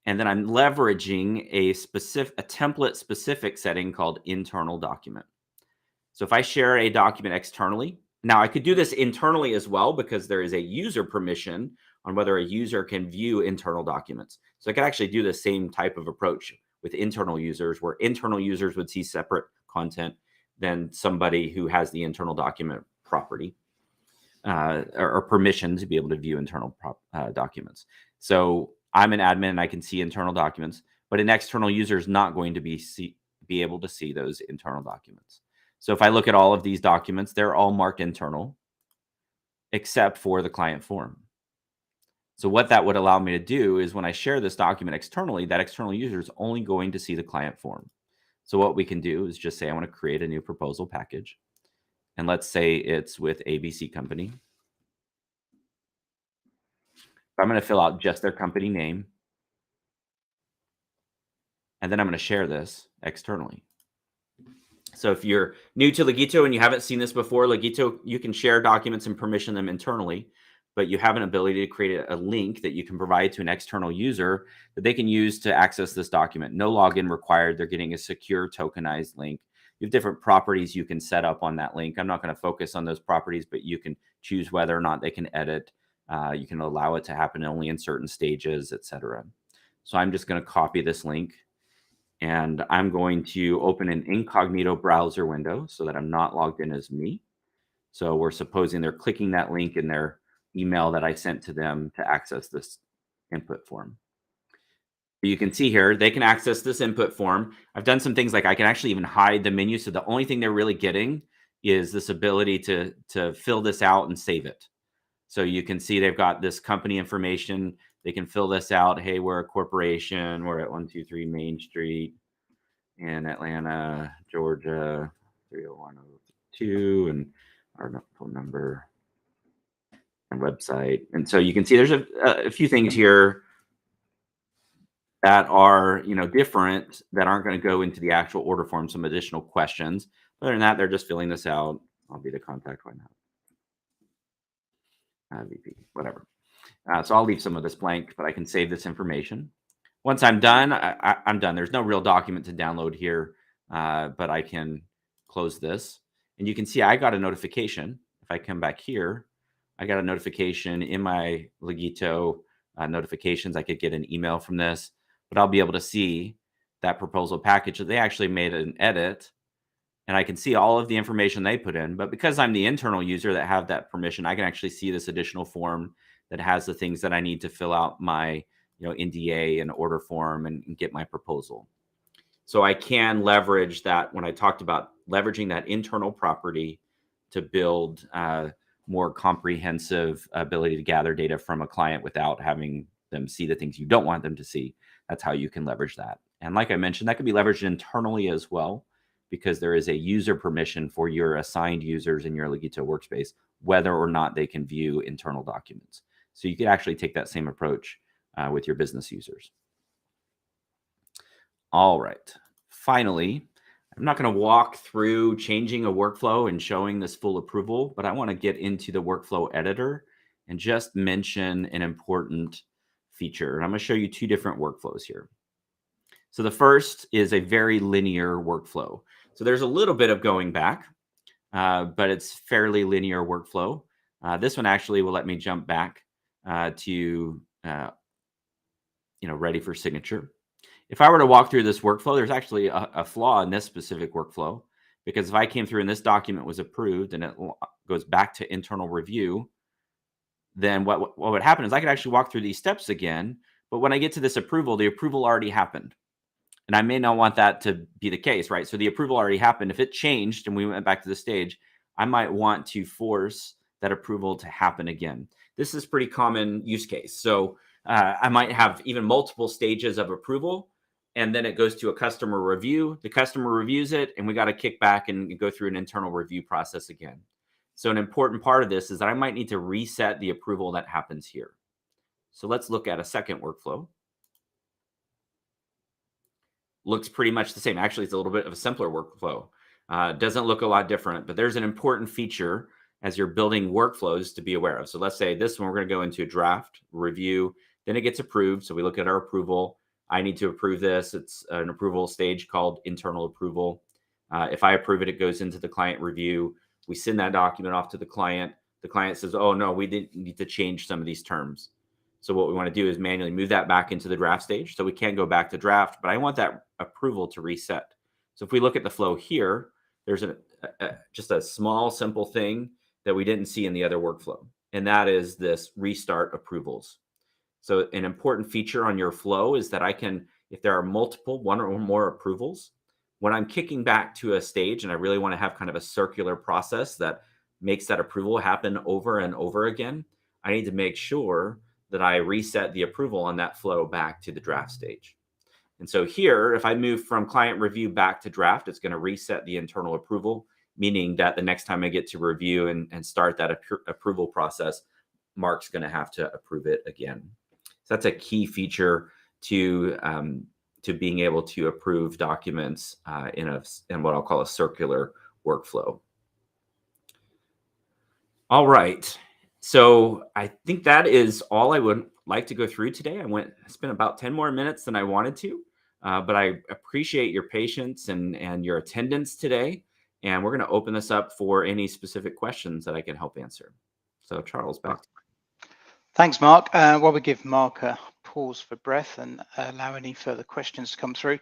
And then I'm leveraging a template specific setting called internal document. So if I share a document externally, now I could do this internally as well because there is a user permission on whether a user can view internal documents. So I could actually do the same type of approach with internal users, where internal users would see separate content than somebody who has the internal document property or permission to be able to view internal documents. So I'm an admin and I can see internal documents, but an external user is not going to be able to see those internal documents. So if I look at all of these documents, they're all marked internal, except for the client form. So what that would allow me to do is when I share this document externally, that external user is only going to see the client form. So what we can do is just say, I want to create a new proposal package. And let's say it's with ABC Company. I'm going to fill out just their company name. And then I'm going to share this externally. So if you're new to Legito and you haven't seen this before, Legito, you can share documents and permission them internally, but you have an ability to create a link that you can provide to an external user that they can use to access this document. No login required. They're getting a secure tokenized link. You have different properties you can set up on that link. I'm not going to focus on those properties, but you can choose whether or not they can edit. You can allow it to happen only in certain stages, etc. So I'm just going to copy this link. And I'm going to open an incognito browser window so that I'm not logged in as me. So we're supposing they're clicking that link in their email that I sent to them to access this input form. You can see here, they can access this input form. I've done some things like I can actually even hide the menu. So the only thing they're really getting is this ability to fill this out and save it. So you can see they've got this company information. They can fill this out. Hey, we're a corporation. We're at 123 Main Street in Atlanta, Georgia, 30102, and our phone number and website. And so you can see there's a few things here that are, different that aren't going to go into the actual order form, some additional questions. Other than that, they're just filling this out. I'll be the contact, why not? VP, whatever. So I'll leave some of this blank, but I can save this information. Once I'm done, I'm done. There's no real document to download here, but I can close this. And you can see I got a notification. If I come back here, I got a notification in my Legito notifications. I could get an email from this, but I'll be able to see that proposal package that they actually made an edit. And I can see all of the information they put in. But because I'm the internal user that have that permission, I can actually see this additional form that has the things that I need to fill out my NDA and order form and get my proposal. So I can leverage that when I talked about leveraging that internal property to build more comprehensive ability to gather data from a client without having them see the things you don't want them to see. That's how you can leverage that. And like I mentioned, that can be leveraged internally as well, because there is a user permission for your assigned users in your Legito workspace, whether or not they can view internal documents. So you could actually take that same approach with your business users. All right. Finally, I'm not going to walk through changing a workflow and showing this full approval, but I want to get into the workflow editor and just mention an important feature. And I'm going to show you two different workflows here. So the first is a very linear workflow. So there's a little bit of going back, but it's fairly linear workflow. This one actually will let me jump back to ready for signature. If I were to walk through this workflow, there's actually a flaw in this specific workflow, because if I came through and this document was approved and it goes back to internal review, then what would happen is I could actually walk through these steps again. But when I get to this approval, the approval already happened. And I may not want that to be the case, right? So the approval already happened. If it changed and we went back to the stage, I might want to force that approval to happen again. This is pretty common use case. So I might have even multiple stages of approval, and then it goes to a customer review. The customer reviews it, and we got to kick back and go through an internal review process again. So an important part of this is that I might need to reset the approval that happens here. So let's look at a second workflow. Looks pretty much the same. Actually, it's a little bit of a simpler workflow. Doesn't look a lot different, but there's an important feature as you're building workflows to be aware of. So let's say this one, we're going to go into draft, review, then it gets approved. So we look at our approval. I need to approve this. It's an approval stage called internal approval. If I approve it, it goes into the client review. We send that document off to the client. The client says, oh, no, we didn't need to change some of these terms. So what we want to do is manually move that back into the draft stage. So we can go back to draft, but I want that approval to reset. So if we look at the flow here, there's just a small, simple thing that we didn't see in the other workflow. And that is this restart approvals. So an important feature on your flow is that I can, if there are multiple, one or more approvals, when I'm kicking back to a stage and I really want to have kind of a circular process that makes that approval happen over and over again, I need to make sure that I reset the approval on that flow back to the draft stage. And so here, if I move from client review back to draft, it's going to reset the internal approval, meaning that the next time I get to review and start that approval process, Mark's going to have to approve it again. So that's a key feature to being able to approve documents in what I'll call a circular workflow. All right. So I think that is all I would like to go through today. I spent about 10 more minutes than I wanted to, but I appreciate your patience and your attendance today. And we're going to open this up for any specific questions that I can help answer. So Charles, back to you. Thanks, Mark. While we give Mark a pause for breath and allow any further questions to come through.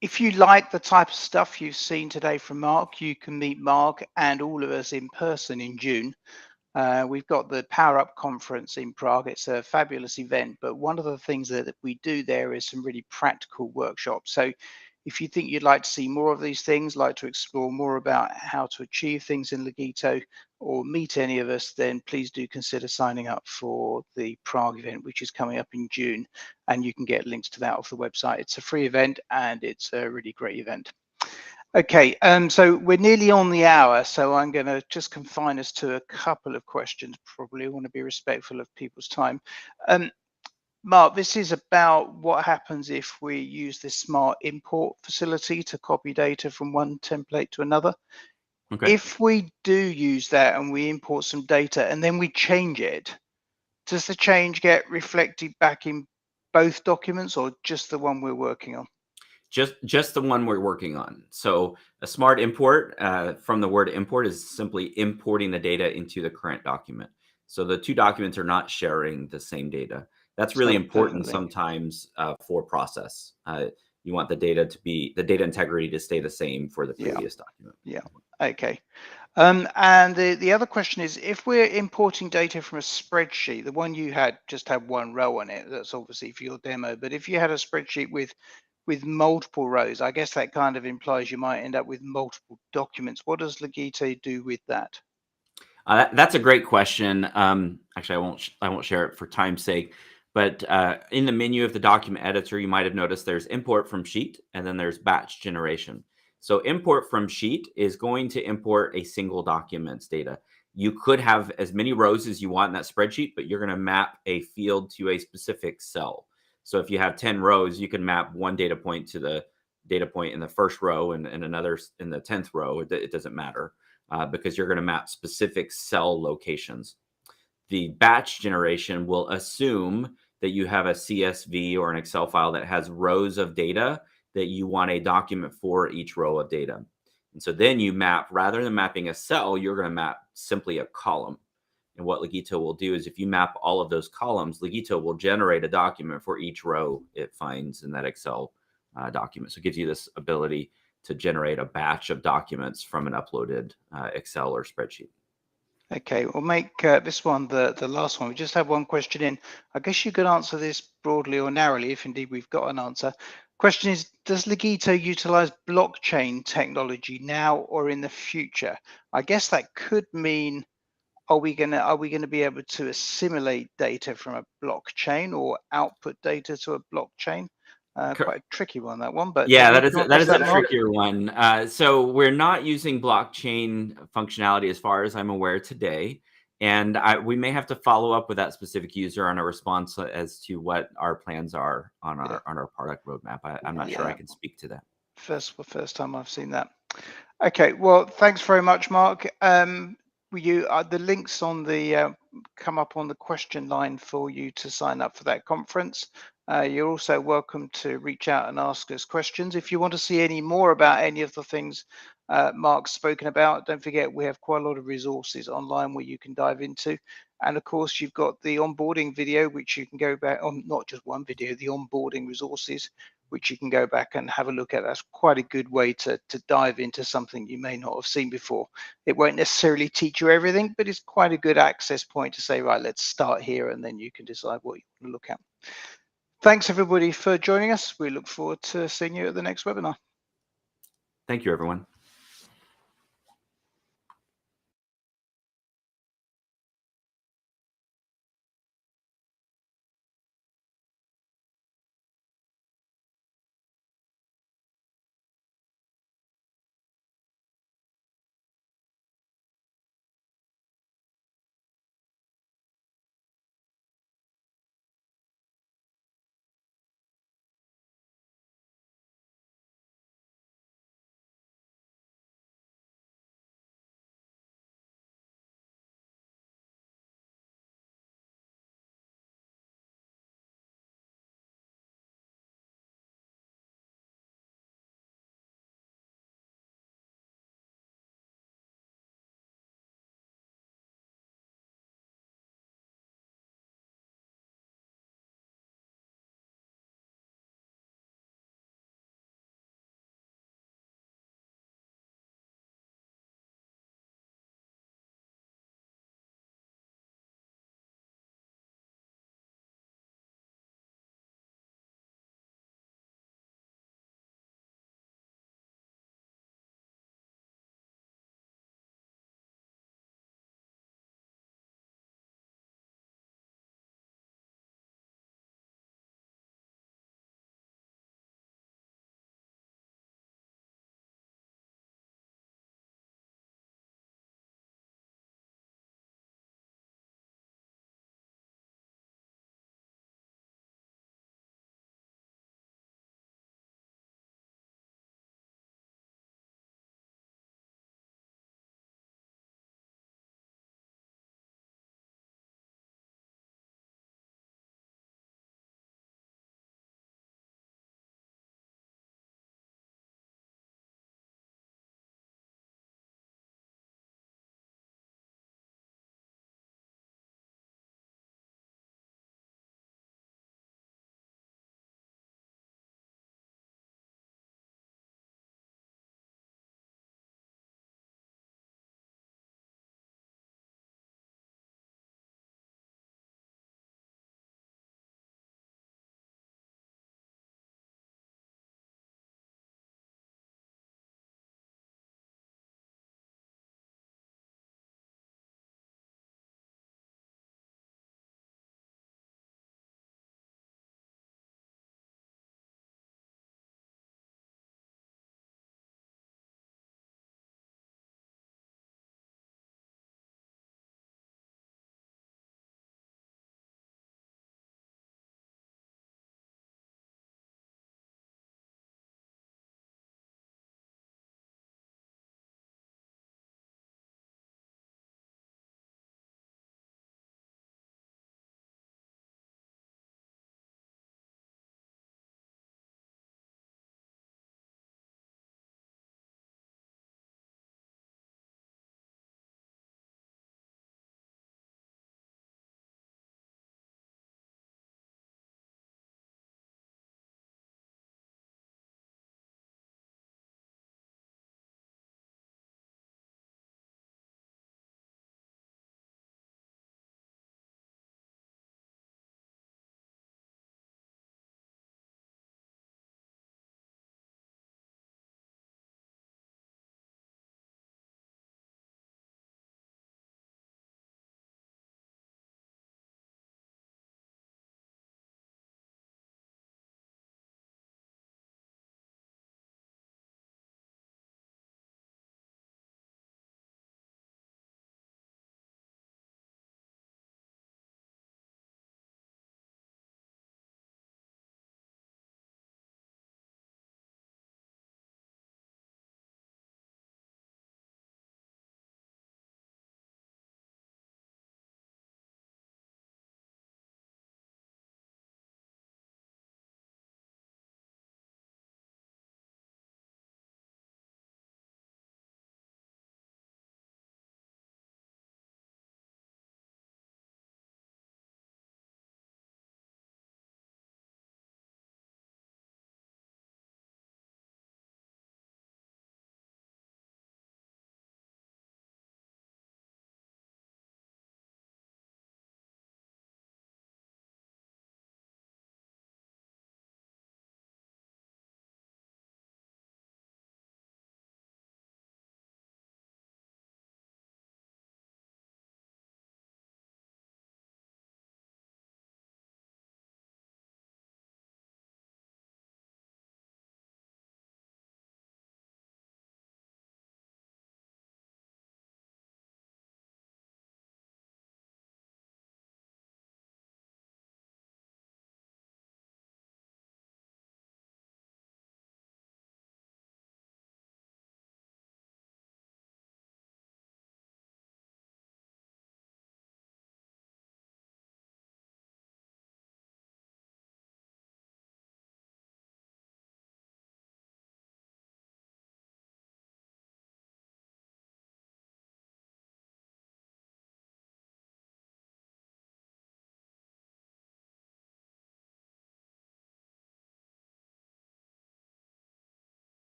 If you like the type of stuff you've seen today from Mark, you can meet Mark and all of us in person in June. We've got the Power Up conference in Prague. It's a fabulous event, but one of the things that we do there is some really practical workshops. So if you think you'd like to see more of these things, like to explore more about how to achieve things in Legito or meet any of us, then please do consider signing up for the Prague event, which is coming up in June. And you can get links to that off the website. It's a free event and it's a really great event. Okay, so we're nearly on the hour, so I'm going to just confine us to a couple of questions. Probably want to be respectful of people's time. Mark, this is about what happens if we use this smart import facility to copy data from one template to another. Okay. If we do use that and we import some data and then we change it, does the change get reflected back in both documents or just the one we're working on? Just the one we're working on. So a smart import from the word import is simply importing the data into the current document. So the two documents are not sharing the same data. That's really important sometimes for process. You want the data integrity to stay the same for the previous document. Yeah. Okay. And the other question is, if we're importing data from a spreadsheet, the one you had just had one row on it, that's obviously for your demo, but if you had a spreadsheet with multiple rows, I guess that kind of implies you might end up with multiple documents. What does Legito do with that? That's a great question. Actually, I won't share it for time's sake. But in the menu of the document editor, you might have noticed there's import from sheet, and then there's batch generation. So import from sheet is going to import a single document's data. You could have as many rows as you want in that spreadsheet, but you're going to map a field to a specific cell. So if you have 10 rows, you can map one data point to the data point in the first row and another in the 10th row. It doesn't matter because you're going to map specific cell locations. The batch generation will assume that you have a CSV or an Excel file that has rows of data that you want a document for each row of data. And so then you map, rather than mapping a cell, you're going to map simply a column. And what Legito will do is if you map all of those columns, Legito will generate a document for each row it finds in that Excel document. So it gives you this ability to generate a batch of documents from an uploaded Excel or spreadsheet. Okay, we'll make this one the last one. We just have one question in. I guess you could answer this broadly or narrowly, if indeed we've got an answer. Question is, does Legito utilize blockchain technology now or in the future? I guess that could mean, are we gonna be able to assimilate data from a blockchain or output data to a blockchain? Quite a tricky one, that one. But yeah, that is a trickier one. So we're not using blockchain functionality as far as I'm aware today, and we may have to follow up with that specific user on a response as to what our plans are on our product roadmap. I'm not sure I can speak to that. First time I've seen that. Okay, well, thanks very much, Mark. The links on the come up on the question line for you to sign up for that conference. You're also welcome to reach out and ask us questions. If you want to see any more about any of the things Mark's spoken about, don't forget we have quite a lot of resources online where you can dive into. And of course, you've got the onboarding video, which you can go back on, not just one video, the onboarding resources, which which you can go back and have a look at. That's quite a good way to dive into something you may not have seen before. It won't necessarily teach you everything, but it's quite a good access point to say, right, let's start here, and then you can decide what you want to look at. Thanks everybody for joining us. We look forward to seeing you at the next webinar. Thank you, everyone.